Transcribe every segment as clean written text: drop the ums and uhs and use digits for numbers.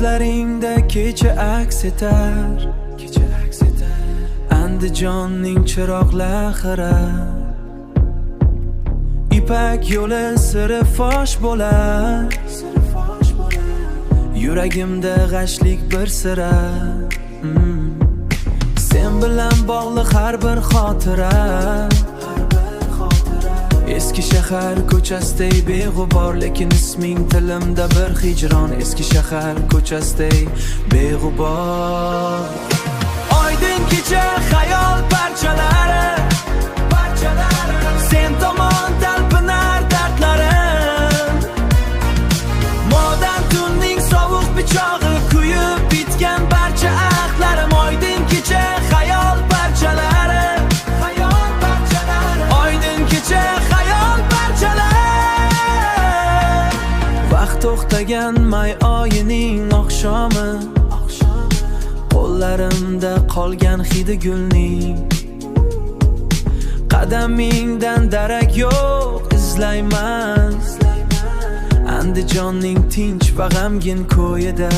Ko'zlaringda kecha aks etar, Andijonning chiroqlari, ipak yo'li siri fosh bo'lar. Yuragimda g'ashlik bir sira, sen bilan bog'liq har bir xotira. Eski shahar ko'chasidey beg'ubor, lekin isming tilimda bir hijron. Eski shahar ko'chasidey beg'ubor. Oydin kecha xayol parchalari, sen tomon talpinar dardlarim. Modam tunning sovuq pichog'i, kuyib bitgan barcha ahdlarim. Oydin kecha xayol parchalari, oydin kecha xayol parchalari. Vaqt to'xtagan may oyining oqshomi, qo'llarimda qolgan hidi gulning. Qadamingdan darak yo'q, izlayman Andijonning tinch va g'amgin ko'yida.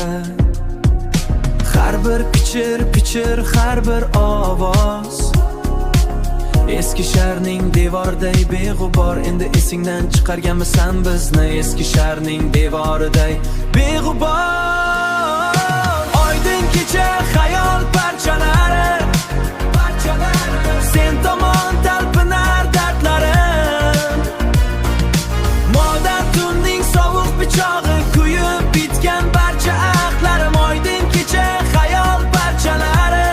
Har bir pichir, har bir ovoz eski shaharning devoriday beg'ubor. Endi esingdan chiqarganmisan bizni, eski shaharning devoriday beg'ubor. Oydin kecha xayol parchalari, sen tomon talpinar dardlarim. Modam tunning sovuq pichog'i, kuyib bitgan barcha ahdlarim. Oydin kecha xayol parchalari,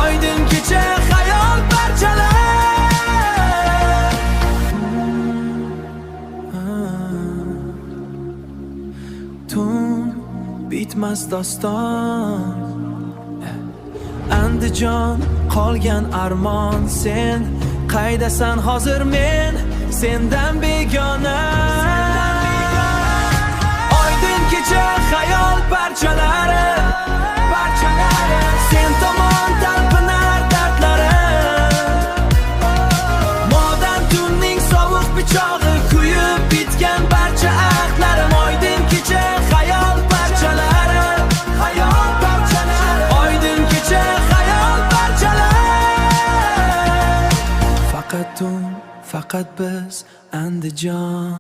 oydin kecha xayol parchalari. Tun bitmas doston, Andijon qolgan armon. Sen qaydasan hozir, men sendan begona. Oydin kecha xayol parchalari, sen tomon talpinar dardlarim. Modam tunning sovuq pichog'i, kuyib bitgan barcha ahdlarim. Oydin kecha xayol parchalari, oydin kecha xayol parchalari. Faqat tun, faqat biz Andijon.